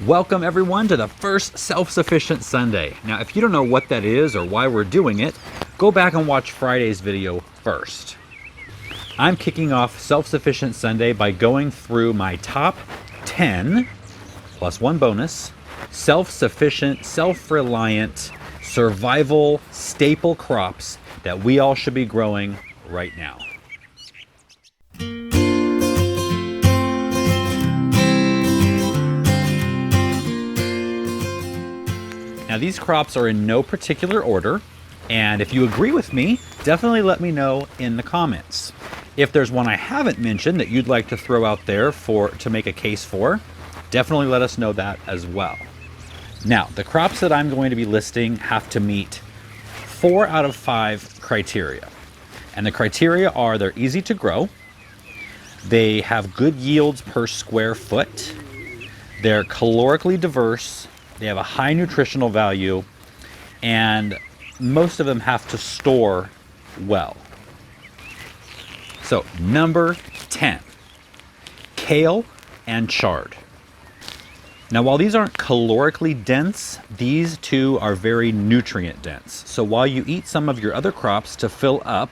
Welcome everyone to the first Self-Sufficient Sunday. Now, if you don't know what that is or why we're doing it, go back and watch Friday's video first. I'm kicking off Self-Sufficient Sunday by going through my top 10, plus one bonus, self-sufficient, self-reliant, survival staple crops that we all should be growing right now. Now, these crops are in no particular order, and if you agree with me, definitely let me know in the comments. If there's one I haven't mentioned that you'd like to throw out there to make a case for, definitely let us know that as well. Now, the crops that I'm going to be listing have to meet 4 out of 5 criteria. And the criteria are they're easy to grow, they have good yields per square foot, they're calorically diverse, they have a high nutritional value, and most of them have to store well. So, number 10, kale and chard. Now, while these aren't calorically dense, these two are very nutrient dense. So while you eat some of your other crops to fill up,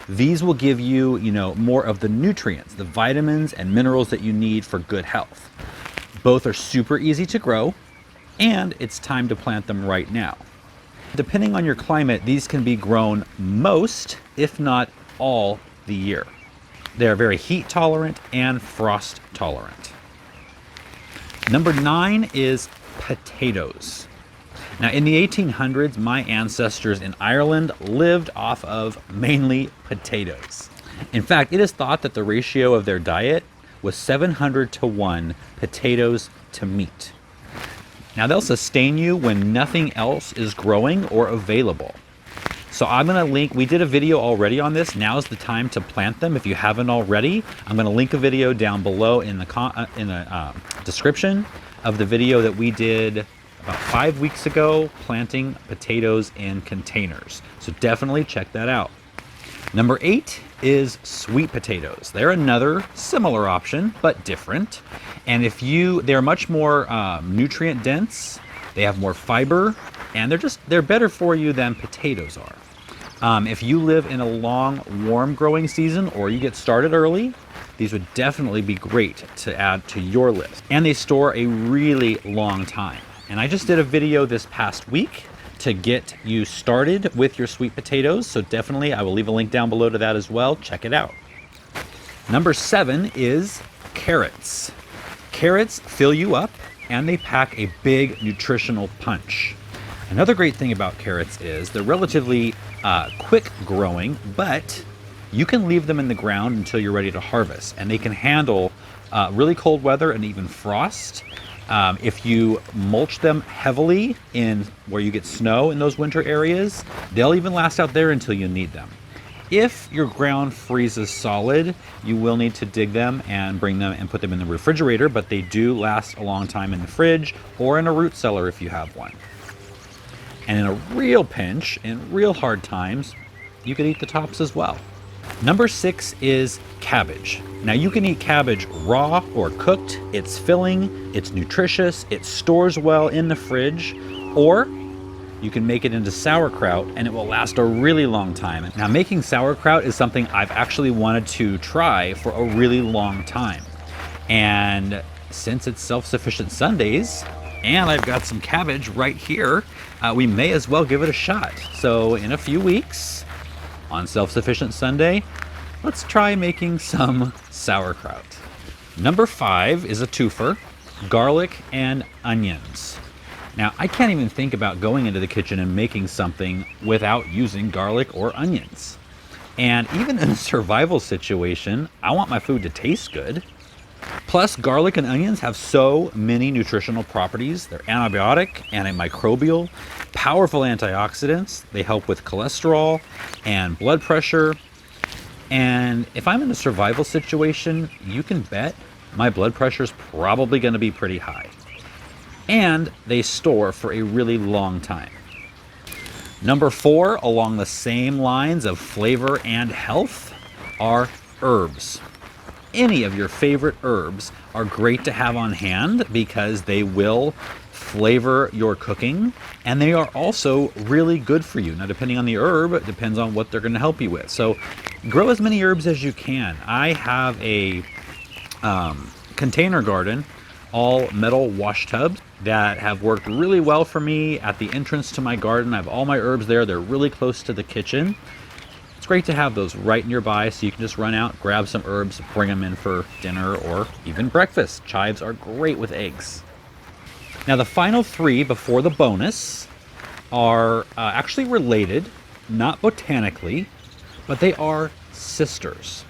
these will give you, more of the nutrients, the vitamins and minerals that you need for good health. Both are super easy to grow, and it's time to plant them right now. Depending on your climate, these can be grown most, if not all, the year. They are very heat tolerant and frost tolerant. Number 9 is potatoes. Now, in the 1800s, my ancestors in Ireland lived off of mainly potatoes. In fact, it is thought that the ratio of their diet was 700 to 1 potatoes to meat. Now, they'll sustain you when nothing else is growing or available. So I'm going to link, we did a video already on this. Now's the time to plant them if you haven't already. I'm going to link a video down below in the description of the video that we did about 5 weeks ago, planting potatoes in containers. So definitely check that out. Number 8 is sweet potatoes. They're another similar option, but different. And they're much more nutrient dense, they have more fiber, and they're better for you than potatoes are. If you live in a long, warm growing season or you get started early, these would definitely be great to add to your list. And they store a really long time. And I just did a video this past week to get you started with your sweet potatoes. So definitely, I will leave a link down below to that as well. Check it out. Number 7 is carrots. Carrots fill you up and they pack a big nutritional punch. Another great thing about carrots is they're relatively quick growing, but you can leave them in the ground until you're ready to harvest, and they can handle really cold weather and even frost. If you mulch them heavily in where you get snow in those winter areas, they'll even last out there until you need them. If your ground freezes solid, you will need to dig them and bring them and put them in the refrigerator, but they do last a long time in the fridge or in a root cellar if you have one. And in a real pinch, in real hard times, you can eat the tops as well. Number 6 is cabbage. Now, you can eat cabbage raw or cooked. It's filling, it's nutritious, it stores well in the fridge, or you can make it into sauerkraut and it will last a really long time. Now, making sauerkraut is something I've actually wanted to try for a really long time. And since it's Self-Sufficient Sundays, and I've got some cabbage right here, we may as well give it a shot. So in a few weeks, on Self-Sufficient Sunday, let's try making some sauerkraut. Number 5 is a twofer, garlic and onions. Now, I can't even think about going into the kitchen and making something without using garlic or onions. And even in a survival situation, I want my food to taste good. Plus, garlic and onions have so many nutritional properties. They're antibiotic, antimicrobial, powerful antioxidants. They help with cholesterol and blood pressure. And if I'm in a survival situation, you can bet my blood pressure is probably going to be pretty high. And they store for a really long time. Number 4, along the same lines of flavor and health, are herbs. any of your favorite herbs are great to have on hand because they will flavor your cooking, and they are also really good for you. Now, depending on the herb, it depends on what they're going to help you with. So grow as many herbs as you can. I have a container garden, all metal wash tubs that have worked really well for me. At the entrance to my garden, I have all my herbs there. They're really close to the kitchen. It's great to have those right nearby, so you can just run out, grab some herbs, bring them in for dinner or even breakfast. Chives are great with eggs. Now, the final three before the bonus are actually related, not botanically, but they are sisters.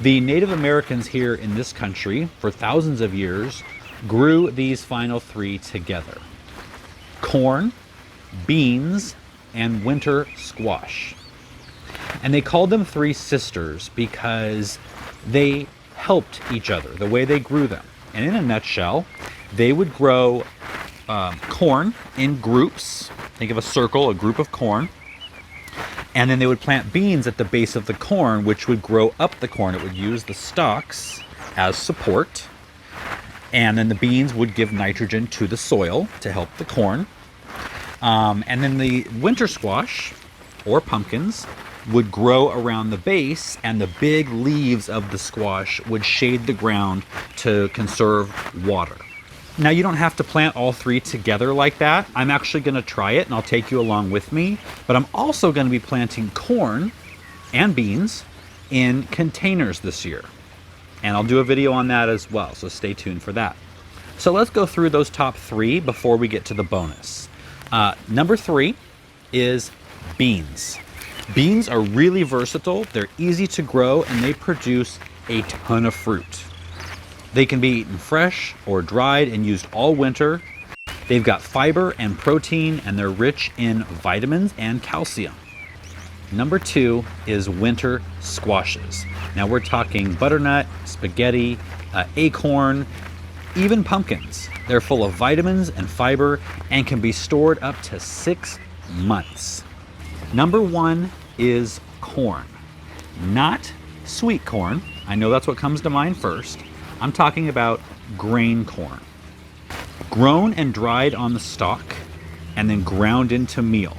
The Native Americans here in this country for thousands of years grew these final three together: corn, beans, and winter squash. And they called them three sisters because they helped each other, the way they grew them. And in a nutshell, they would grow corn in groups. Think of a circle, a group of corn. And then they would plant beans at the base of the corn, which would grow up the corn. It would use the stalks as support. And then the beans would give nitrogen to the soil to help the corn. And then the winter squash, or pumpkins, would grow around the base, and the big leaves of the squash would shade the ground to conserve water. Now, you don't have to plant all three together like that. I'm actually going to try it, and I'll take you along with me. But I'm also going to be planting corn and beans in containers this year. And I'll do a video on that as well, so stay tuned for that. So let's go through those top three before we get to the bonus. Number 3 is beans. Beans are really versatile, they're easy to grow, and they produce a ton of fruit. They can be eaten fresh or dried and used all winter. They've got fiber and protein, and they're rich in vitamins and calcium. Number 2 is winter squashes. Now we're talking butternut, spaghetti, acorn, even pumpkins. They're full of vitamins and fiber and can be stored up to 6 months. Number 1 is corn. Not sweet corn. I know that's what comes to mind first. I'm talking about grain corn. Grown and dried on the stalk and then ground into meal.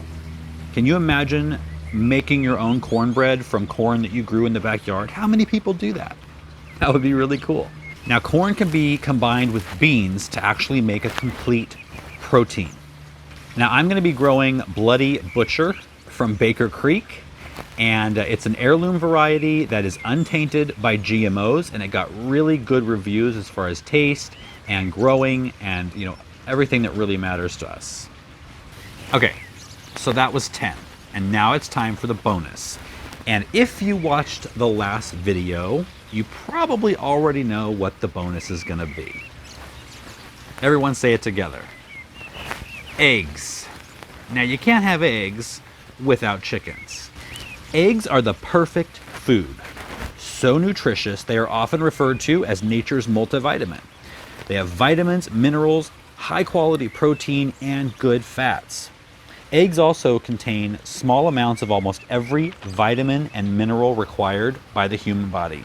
Can you imagine making your own cornbread from corn that you grew in the backyard? How many people do that? That would be really cool. Now, corn can be combined with beans to actually make a complete protein. Now, I'm going to be growing Bloody Butcher from Baker Creek, and it's an heirloom variety that is untainted by GMOs, and it got really good reviews as far as taste and growing and, everything that really matters to us. Okay, so that was 10, and now it's time for the bonus. And if you watched the last video, you probably already know what the bonus is going to be. Everyone say it together. Eggs. Now, you can't have eggs without chickens. Eggs are the perfect food. So nutritious, they are often referred to as nature's multivitamin. They have vitamins, minerals, high quality protein, and good fats. Eggs also contain small amounts of almost every vitamin and mineral required by the human body.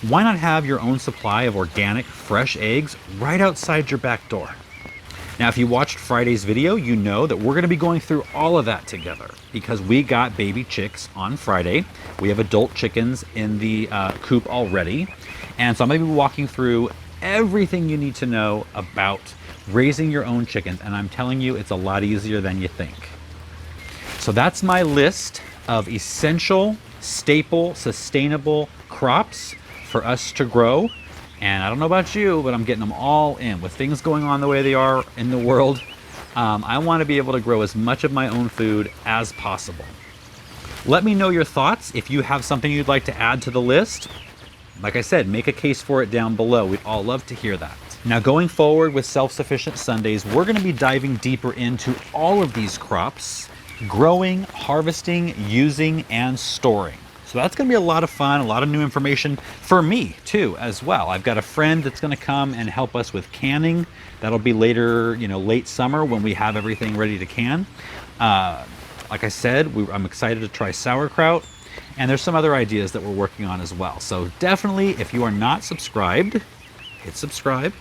Why not have your own supply of organic, fresh eggs right outside your back door? Now, if you watched Friday's video, you know that we're going to be going through all of that together because we got baby chicks on Friday. We have adult chickens in the coop already. And so I'm going to be walking through everything you need to know about raising your own chickens. And I'm telling you, it's a lot easier than you think. So that's my list of essential, staple, sustainable crops for us to grow. And I don't know about you, but I'm getting them all in. With things going on the way they are in the world, I want to be able to grow as much of my own food as possible. Let me know your thoughts. If you have something you'd like to add to the list, like I said, make a case for it down below. We'd all love to hear that. Now, going forward with Self-Sufficient Sundays, we're going to be diving deeper into all of these crops, growing, harvesting, using, and storing. So that's going to be a lot of fun, a lot of new information for me too as well. I've got a friend that's going to come and help us with canning. That'll be later, late summer when we have everything ready to can. Like I said, I'm excited to try sauerkraut. And there's some other ideas that we're working on as well. So definitely, if you are not subscribed, hit subscribe.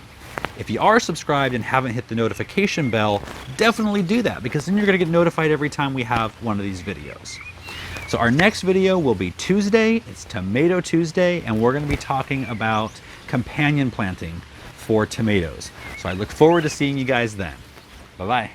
If you are subscribed and haven't hit the notification bell, definitely do that, because then you're going to get notified every time we have one of these videos. So our next video will be Tuesday. It's Tomato Tuesday, and we're going to be talking about companion planting for tomatoes. So I look forward to seeing you guys then. Bye-bye.